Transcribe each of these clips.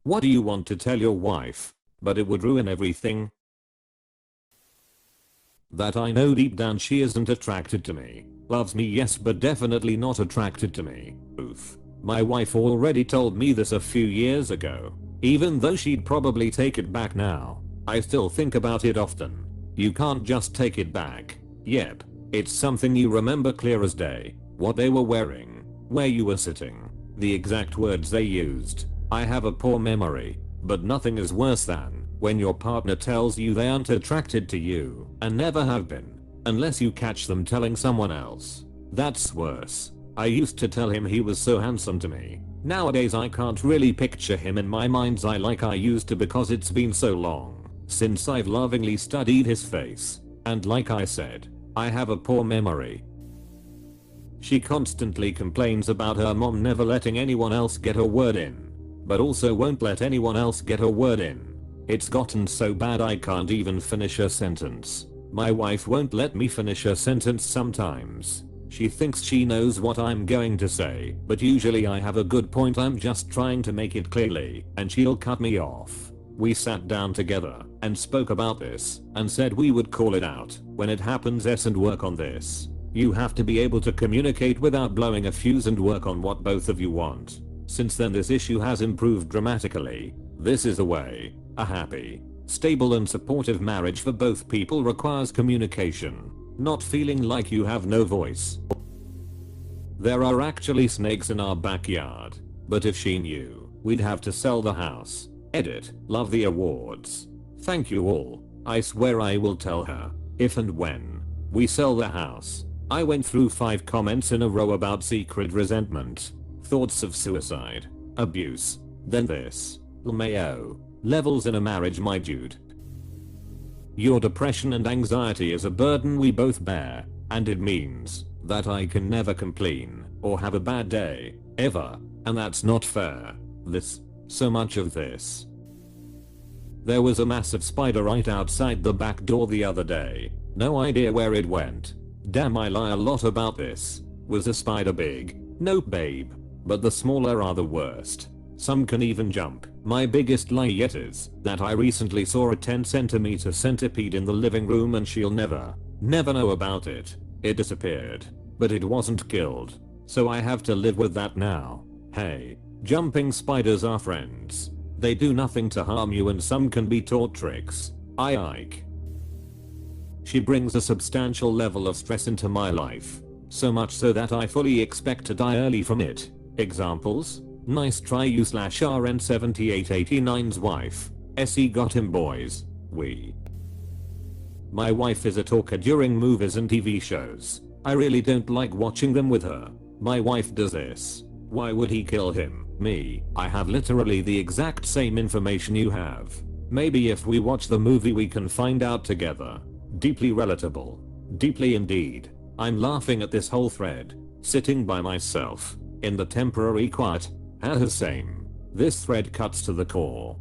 What do you want to tell your wife? But it would ruin everything. That I know deep down she isn't attracted to me. Loves me yes, but definitely not attracted to me. Oof. My wife already told me this a few years ago. Even though she'd probably take it back now, I still think about it often. You can't just take it back. Yep. It's something you remember clear as day. What they were wearing, where you were sitting, the exact words they used. I have a poor memory, but nothing is worse than when your partner tells you they aren't attracted to you and never have been, unless you catch them telling someone else. That's worse. I used to tell him he was so handsome to me. Nowadays I can't really picture him in my mind's eye like I used to because it's been so long since I've lovingly studied his face. And like I said, I have a poor memory. She constantly complains about her mom never letting anyone else get a word in, but also won't let anyone else get a word in. It's gotten so bad I can't even finish a sentence. My wife won't let me finish a sentence sometimes. She thinks she knows what I'm going to say, but usually I have a good point I'm just trying to make it clearly, and she'll cut me off. We sat down together and spoke about this and said we would call it out when it happens and work on this. You have to be able to communicate without blowing a fuse and work on what both of you want. Since then this issue has improved dramatically. This is the way. A happy, stable and supportive marriage for both people requires communication, not feeling like you have no voice. There are actually snakes in our backyard, but if she knew, we'd have to sell the house. Edit. Love the awards. Thank you all. I swear I will tell her, if and when we sell the house. I went through 5 comments in a row about secret resentment, thoughts of suicide, abuse, then this. LMAO. Levels in a marriage, my dude. Your depression and anxiety is a burden we both bear, and it means that I can never complain or have a bad day, ever, and that's not fair. So much of this. There was a massive spider right outside the back door the other day. No idea where it went. Damn, I lie a lot about this. Was the spider big? Nope babe. But the smaller are the worst. Some can even jump. My biggest lie yet is that I recently saw a 10cm centipede in the living room and she'll never know about it. It disappeared. But it wasn't killed. So I have to live with that now. Hey, jumping spiders are friends. They do nothing to harm you and some can be taught tricks. Ike. She brings a substantial level of stress into my life. So much so that I fully expect to die early from it. Examples? Nice try you / RN7889's wife. SE got him boys. My wife is a talker during movies and TV shows. I really don't like watching them with her. My wife does this. Why would he kill him? Me. I have literally the exact same information you have. Maybe if we watch the movie we can find out together. Deeply relatable. Deeply indeed. I'm laughing at this whole thread. Sitting by myself. In the temporary quiet. Same. This thread cuts to the core.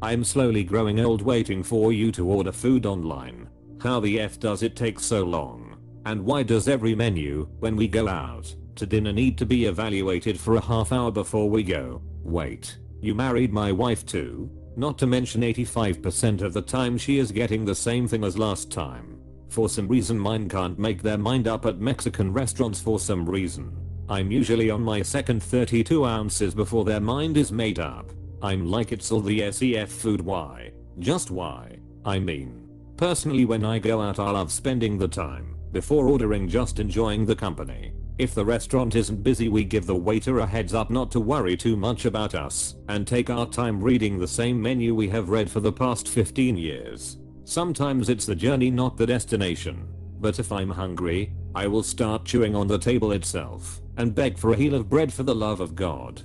I'm slowly growing old waiting for you to order food online. How the F does it take so long? And why does every menu, when we go out to dinner, need to be evaluated for a half hour before we go? Wait, you married my wife too? Not to mention 85% of the time she is getting the same thing as last time. For some reason mine can't make their mind up at Mexican restaurants for some reason. I'm usually on my second 32 ounces before their mind is made up. I'm like it's all the SEF food. Why? Just why? I mean, personally when I go out I love spending the time before ordering just enjoying the company. If the restaurant isn't busy we give the waiter a heads up not to worry too much about us and take our time reading the same menu we have read for the past 15 years. Sometimes it's the journey not the destination. But if I'm hungry, I will start chewing on the table itself and beg for a heel of bread for the love of God.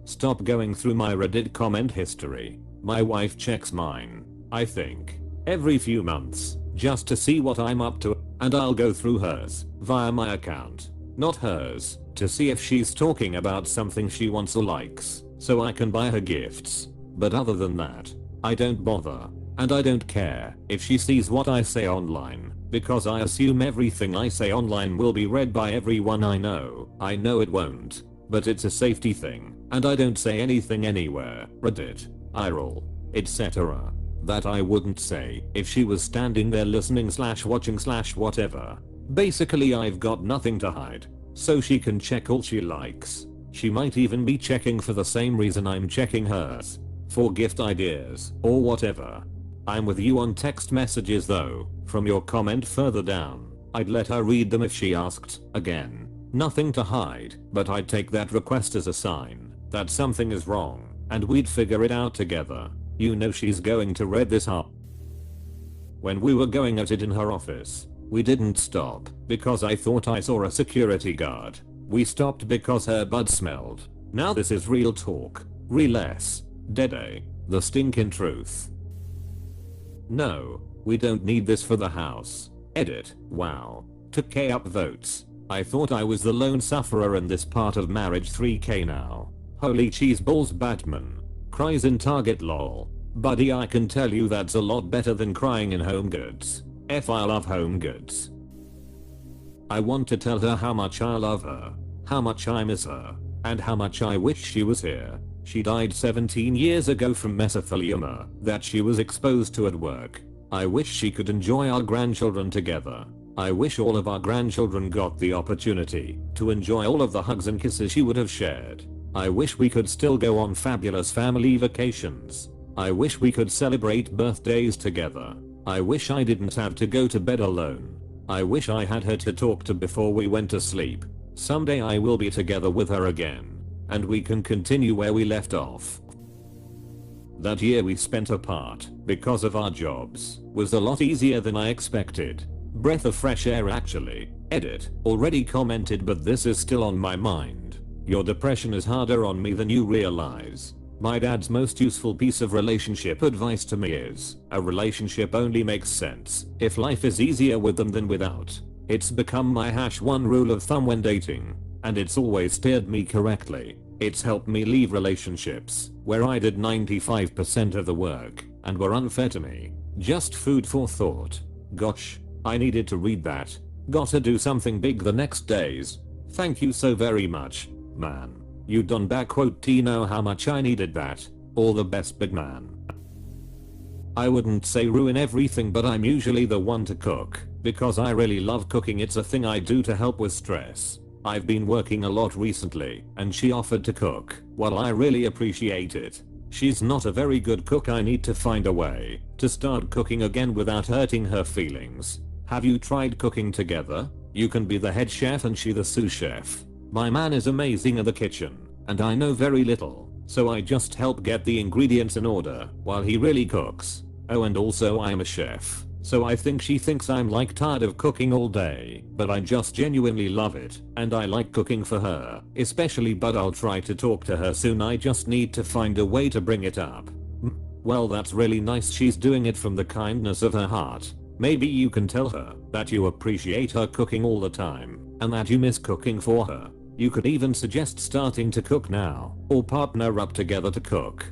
Stop going through my Reddit comment history. My wife checks mine, I think, every few months, just to see what I'm up to, and I'll go through hers, via my account, not hers, to see if she's talking about something she wants or likes, so I can buy her gifts. But other than that, I don't bother, and I don't care if she sees what I say online, because I assume everything I say online will be read by everyone I know. I know it won't. but it's a safety thing, and I don't say anything anywhere. Reddit, IRL, etc. That I wouldn't say if she was standing there listening / watching / whatever. Basically I've got nothing to hide, so she can check all she likes. She might even be checking for the same reason I'm checking hers. For gift ideas or whatever. I'm with you on text messages though. From your comment further down, I'd let her read them if she asked. Again, nothing to hide, but I'd take that request as a sign that something is wrong and we'd figure it out together. You know she's going to read this up. When we were going at it in her office, we didn't stop because I thought I saw a security guard. We stopped because her butt smelled. Now this is real talk. Real-less. Dead-a. The stinking truth. No, we don't need this for the house. Edit. Wow. 2k up votes. I thought I was the lone sufferer in this part of marriage. 3k now. Holy cheese balls Batman. Cries in Target lol. Buddy, I can tell you that's a lot better than crying in Home Goods. I love Home Goods. I want to tell her how much I love her, how much I miss her, and how much I wish she was here. She died 17 years ago from mesothelioma that she was exposed to at work. I wish she could enjoy our grandchildren together. I wish all of our grandchildren got the opportunity to enjoy all of the hugs and kisses she would have shared. I wish we could still go on fabulous family vacations. I wish we could celebrate birthdays together. I wish I didn't have to go to bed alone. I wish I had her to talk to before we went to sleep. Someday I will be together with her again, and we can continue where we left off. That year we spent apart because of our jobs was a lot easier than I expected. Breath of fresh air actually. Edit. Already commented, but this is still on my mind. Your depression is harder on me than you realize. My dad's most useful piece of relationship advice to me is, a relationship only makes sense if life is easier with them than without. It's become my #1 rule of thumb when dating, and it's always steered me correctly. It's helped me leave relationships where I did 95% of the work and were unfair to me. Just food for thought. Gosh, I needed to read that. Gotta do something big the next days. Thank you so very much, man. You done back quote T know how much I needed that. All the best, big man. I wouldn't say ruin everything, but I'm usually the one to cook because I really love cooking. It's a thing I do to help with stress. I've been working a lot recently and she offered to cook. Well, I really appreciate it. She's not a very good cook. I need to find a way to start cooking again without hurting her feelings. Have you tried cooking together? You can be the head chef and she the sous chef. My man is amazing in the kitchen, and I know very little, so I just help get the ingredients in order while he really cooks. Oh, and also I'm a chef, so I think she thinks I'm like tired of cooking all day, but I just genuinely love it, and I like cooking for her, especially, but I'll try to talk to her soon. I just need to find a way to bring it up. Well, that's really nice. She's doing it from the kindness of her heart. Maybe you can tell her that you appreciate her cooking all the time, and that you miss cooking for her. You could even suggest starting to cook now, or partner up together to cook.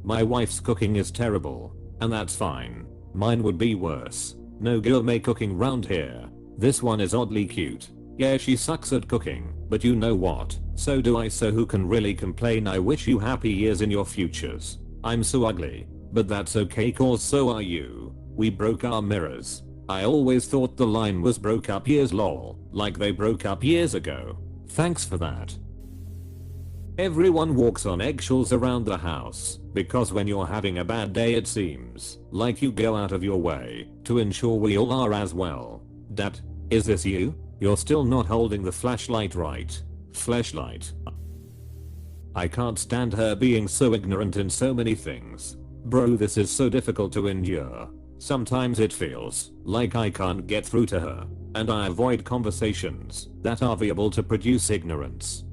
My wife's cooking is terrible, and that's fine. Mine would be worse. No gourmet cooking round here. This one is oddly cute. Yeah, she sucks at cooking, but you know what? So do I, so who can really complain? I wish you happy years in your futures. I'm so ugly, but that's okay cause so are you. We broke our mirrors. I always thought the line was broke up years lol, like they broke up years ago. Thanks for that. Everyone walks on eggshells around the house, because when you're having a bad day it seems like you go out of your way to ensure we all are as well. Dad, is this you? You're still not holding the flashlight right. Flashlight. I can't stand her being so ignorant in so many things. Bro, this is so difficult to endure. Sometimes it feels like I can't get through to her, and I avoid conversations that are viable to produce ignorance.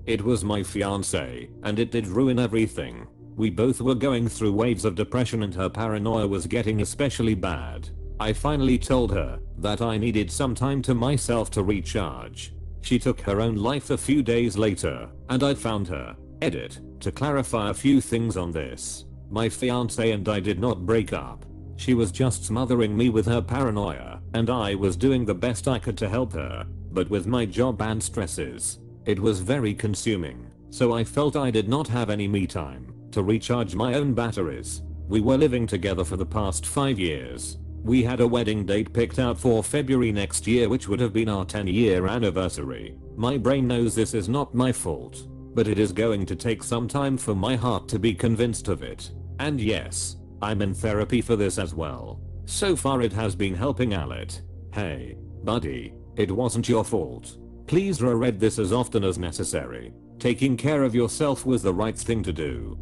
It was my fiance, and it did ruin everything. We both were going through waves of depression and her paranoia was getting especially bad. I finally told her that I needed some time to myself to recharge. She took her own life a few days later, and I found her. Edit. To clarify a few things on this. My fiance and I did not break up. She was just smothering me with her paranoia, and I was doing the best I could to help her. but with my job and stresses, it was very consuming, so I felt I did not have any me time to recharge my own batteries. We were living together for the past 5 years. We had a wedding date picked out for February next year, which would have been our 10-year anniversary. My brain knows this is not my fault, but it is going to take some time for my heart to be convinced of it. And yes, I'm in therapy for this as well. So far it has been helping Alet. Hey, buddy, it wasn't your fault. Please reread this as often as necessary. Taking care of yourself was the right thing to do.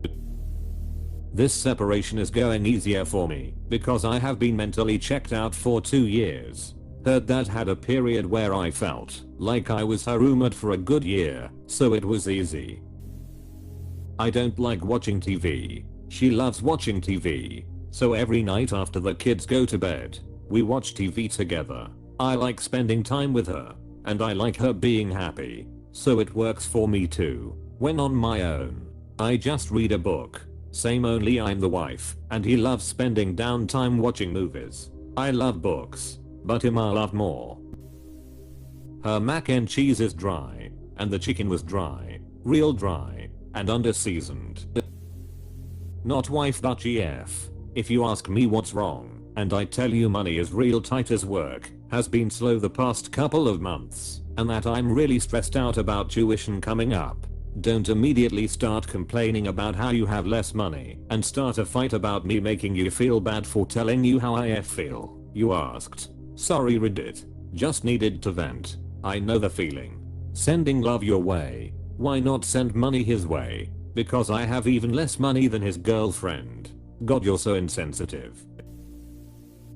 This separation is going easier for me because I have been mentally checked out for 2 years. Her dad had a period where I felt like I was her roommate for a good year, so it was easy. I don't like watching TV. She loves watching TV. So every night after the kids go to bed, we watch TV together. I like spending time with her, and I like her being happy. So it works for me too. When on my own, I just read a book. Same, only I'm the wife, and he loves spending downtime watching movies. I love books, but him I love more. Her mac and cheese is dry, and the chicken was dry, real dry, and under-seasoned. Not wife but GF. If you ask me what's wrong, and I tell you money is real tight as work has been slow the past couple of months, and that I'm really stressed out about tuition coming up. Don't immediately start complaining about how you have less money and start a fight about me making you feel bad for telling you how I feel. You asked. Sorry Reddit. Just needed to vent. I know the feeling. Sending love your way. Why not send money his way? Because I have even less money than his girlfriend. God, you're so insensitive.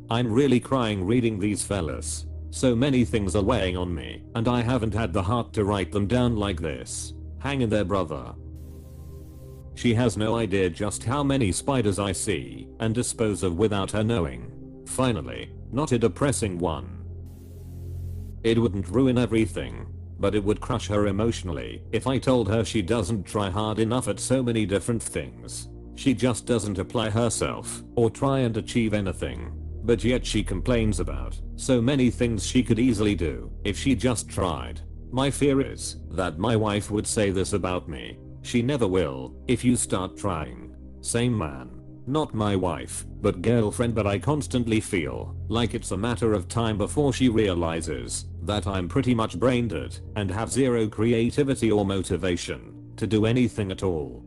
I'm really crying reading these fellas. So many things are weighing on me, and I haven't had the heart to write them down like this. Hang in there, brother. She has no idea just how many spiders I see and dispose of without her knowing. Finally, not a depressing one. It wouldn't ruin everything, but it would crush her emotionally if I told her she doesn't try hard enough at so many different things. She just doesn't apply herself or try and achieve anything, but yet she complains about so many things she could easily do if she just tried. My fear is that my wife would say this about me. She never will if you start trying. Same man. Not my wife, but girlfriend, but I constantly feel like it's a matter of time before she realizes that I'm pretty much brain dead and have zero creativity or motivation to do anything at all.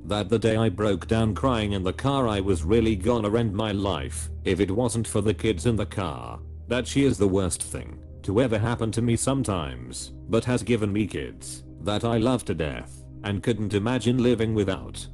That the day I broke down crying in the car, I was really gonna end my life if it wasn't for the kids in the car. That she is the worst thing to ever happen to me sometimes, but has given me kids that I love to death and couldn't imagine living without.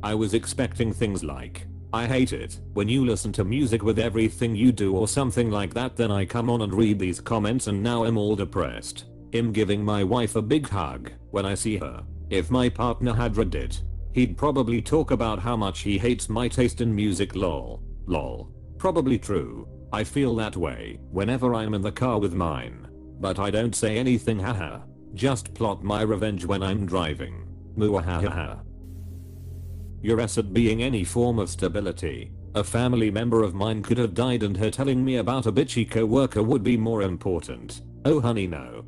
I was expecting things like, I hate it when you listen to music with everything you do or something like that. Then I come on and read these comments and now I'm all depressed. I'm giving my wife a big hug when I see her. If my partner had read it, he'd probably talk about how much he hates my taste in music. Lol. Probably true. I feel that way whenever I'm in the car with mine. But I don't say anything, haha. Just plot my revenge when I'm driving. Muahaha. Your asset being any form of stability. A family member of mine could have died and her telling me about a bitchy coworker would be more important. Oh honey, no.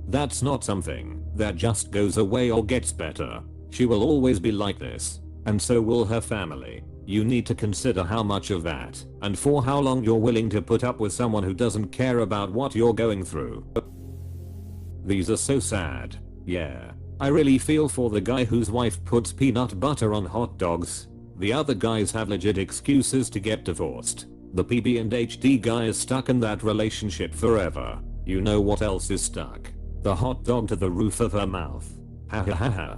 That's not something that just goes away or gets better. She will always be like this, and so will her family. You need to consider how much of that and for how long you're willing to put up with someone who doesn't care about what you're going through. These are so sad. Yeah. I really feel for the guy whose wife puts peanut butter on hot dogs. The other guys have legit excuses to get divorced. The PB and HD guy is stuck in that relationship forever. You know what else is stuck? The hot dog to the roof of her mouth. Ha ha ha ha.